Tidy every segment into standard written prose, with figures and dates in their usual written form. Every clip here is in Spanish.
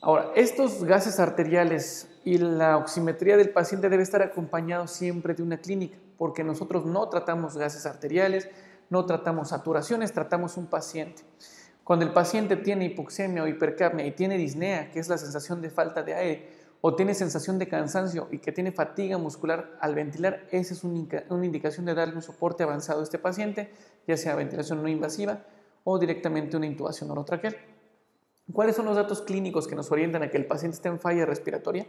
Ahora, estos gases arteriales y la oximetría del paciente debe estar acompañado siempre de una clínica, porque nosotros no tratamos gases arteriales, no tratamos saturaciones, tratamos un paciente. Cuando el paciente tiene hipoxemia o hipercapnia y tiene disnea, que es la sensación de falta de aire, o tiene sensación de cansancio y que tiene fatiga muscular al ventilar, esa es una indicación de darle un soporte avanzado a este paciente, ya sea ventilación no invasiva o directamente una intubación orotraqueal. ¿Cuáles son los datos clínicos que nos orientan a que el paciente esté en falla respiratoria?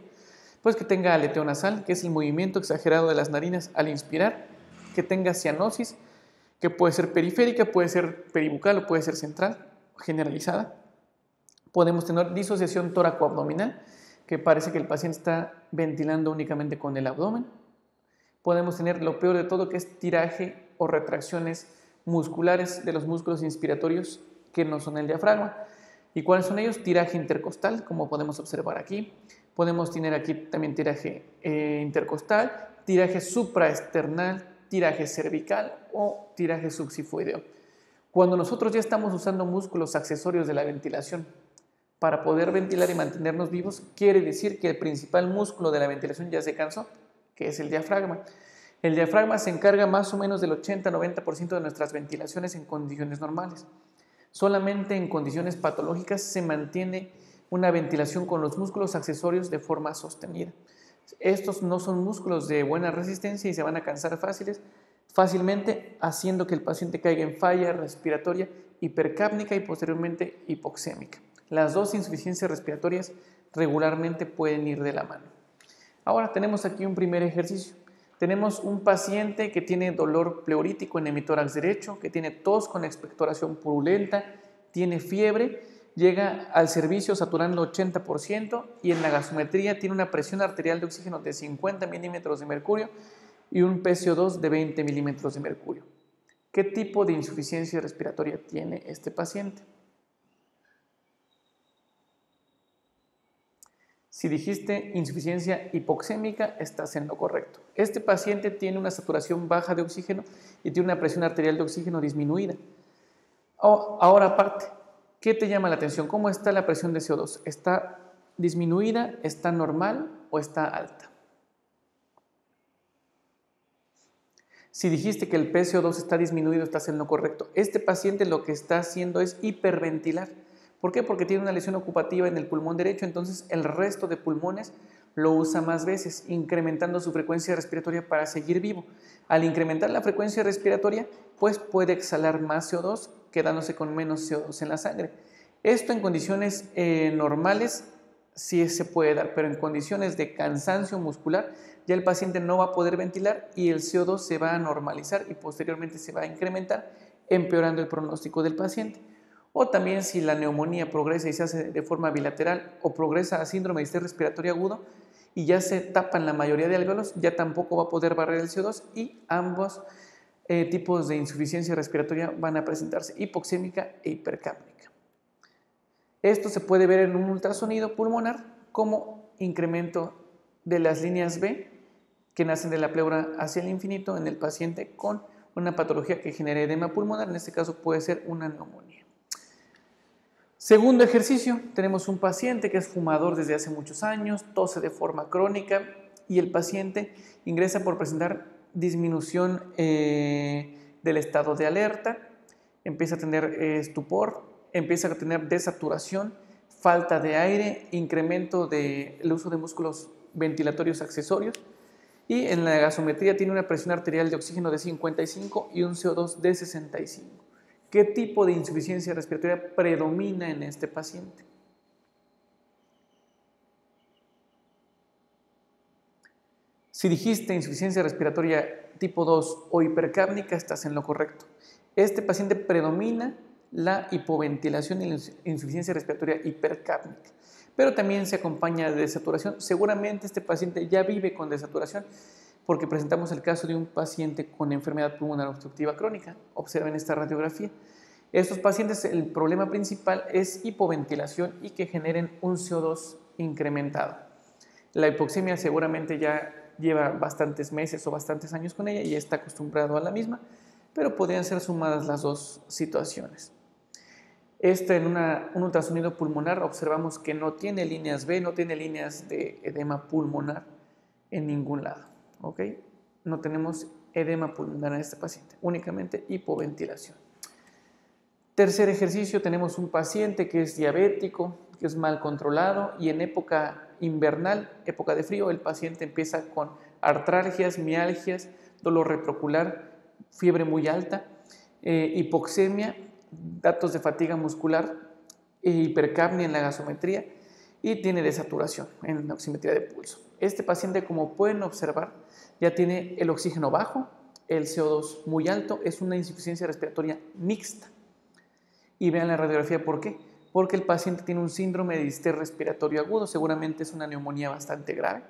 Pues que tenga aleteo nasal, que es el movimiento exagerado de las narinas al inspirar, que tenga cianosis, que puede ser periférica, puede ser peribucal o puede ser central, generalizada. Podemos tener disociación tóraco-abdominal, que parece que el paciente está ventilando únicamente con el abdomen. Podemos tener lo peor de todo, que es tiraje o retracciones musculares de los músculos inspiratorios que no son el diafragma. ¿Y cuáles son ellos? Tiraje intercostal, como podemos observar aquí. Podemos tener aquí también tiraje intercostal, tiraje supraesternal, tiraje cervical o tiraje subsifoideo. Cuando nosotros ya estamos usando músculos accesorios de la ventilación para poder ventilar y mantenernos vivos, quiere decir que el principal músculo de la ventilación ya se cansó, que es el diafragma. El diafragma se encarga más o menos del 80-90% de nuestras ventilaciones en condiciones normales. Solamente en condiciones patológicas se mantiene una ventilación con los músculos accesorios de forma sostenida. Estos no son músculos de buena resistencia y se van a cansar fácilmente, haciendo que el paciente caiga en falla respiratoria hipercápnica y posteriormente hipoxémica. Las dos insuficiencias respiratorias regularmente pueden ir de la mano. Ahora tenemos aquí un primer ejercicio. Tenemos un paciente que tiene dolor pleurítico en hemitórax derecho, que tiene tos con expectoración purulenta, tiene fiebre, llega al servicio saturando 80% y en la gasometría tiene una presión arterial de oxígeno de 50 milímetros de mercurio y un PCO2 de 20 milímetros de mercurio. ¿Qué tipo de insuficiencia respiratoria tiene este paciente? Si dijiste insuficiencia hipoxémica, estás en lo correcto. Este paciente tiene una saturación baja de oxígeno y tiene una presión arterial de oxígeno disminuida. Ahora aparte, ¿qué te llama la atención? ¿Cómo está la presión de CO2? ¿Está disminuida, está normal o está alta? Si dijiste que el PCO2 está disminuido, estás en lo correcto. Este paciente lo que está haciendo es hiperventilar. ¿Por qué? Porque tiene una lesión ocupativa en el pulmón derecho, entonces el resto de pulmones lo usa más veces, incrementando su frecuencia respiratoria para seguir vivo. Al incrementar la frecuencia respiratoria, pues puede exhalar más CO2, quedándose con menos CO2 en la sangre. Esto en condiciones normales sí se puede dar, pero en condiciones de cansancio muscular ya el paciente no va a poder ventilar y el CO2 se va a normalizar y posteriormente se va a incrementar, empeorando el pronóstico del paciente. O también si la neumonía progresa y se hace de forma bilateral o progresa a síndrome de distrés respiratorio agudo y ya se tapan la mayoría de alvéolos, ya tampoco va a poder barrer el CO2 y ambos tipos de insuficiencia respiratoria van a presentarse, hipoxémica e hipercápnica. Esto se puede ver en un ultrasonido pulmonar como incremento de las líneas B que nacen de la pleura hacia el infinito en el paciente con una patología que genere edema pulmonar, en este caso puede ser una neumonía. Segundo ejercicio, tenemos un paciente que es fumador desde hace muchos años, tose de forma crónica y el paciente ingresa por presentar disminución del estado de alerta, empieza a tener estupor, empieza a tener desaturación, falta de aire, incremento del uso de músculos ventilatorios accesorios y en la gasometría tiene una presión arterial de oxígeno de 55 y un CO2 de 65. ¿Qué tipo de insuficiencia respiratoria predomina en este paciente? Si dijiste insuficiencia respiratoria tipo 2 o hipercápnica, estás en lo correcto. Este paciente predomina la hipoventilación y la insuficiencia respiratoria hipercápnica, pero también se acompaña de desaturación. Seguramente este paciente ya vive con desaturación porque presentamos el caso de un paciente con enfermedad pulmonar obstructiva crónica. Observen esta radiografía. Estos pacientes, el problema principal es hipoventilación y que generen un CO2 incrementado. La hipoxemia seguramente ya lleva bastantes meses o bastantes años con ella y ya está acostumbrado a la misma, pero podrían ser sumadas las dos situaciones. Un ultrasonido pulmonar observamos que no tiene líneas B, no tiene líneas de edema pulmonar en ningún lado, ¿ok? No tenemos edema pulmonar en este paciente, únicamente hipoventilación. Tercer ejercicio, tenemos un paciente que es diabético, que es mal controlado y en época invernal, época de frío, el paciente empieza con artralgias, mialgias, dolor retroocular, fiebre muy alta, hipoxemia, datos de fatiga muscular, hipercapnia en la gasometría y tiene desaturación en la oximetría de pulso. Este paciente, como pueden observar, ya tiene el oxígeno bajo, el CO2 muy alto, es una insuficiencia respiratoria mixta. Y vean la radiografía, ¿por qué? Porque el paciente tiene un síndrome de distrés respiratorio agudo, seguramente es una neumonía bastante grave,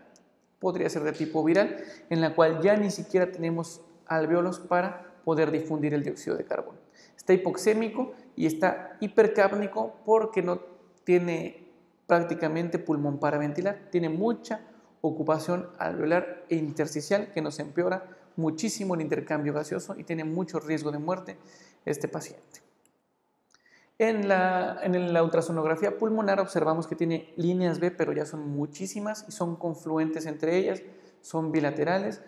podría ser de tipo viral, en la cual ya ni siquiera tenemos alvéolos para poder difundir el dióxido de carbono. Está hipoxémico y está hipercápnico porque no tiene prácticamente pulmón para ventilar, tiene mucha ocupación alveolar e intersticial que nos empeora muchísimo el intercambio gaseoso y tiene mucho riesgo de muerte este paciente. En la ultrasonografía pulmonar observamos que tiene líneas B, pero ya son muchísimas y son confluentes entre ellas, son bilaterales,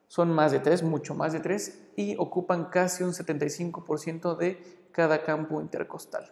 son más de 3, mucho más de 3 y ocupan casi un 75% de cada campo intercostal.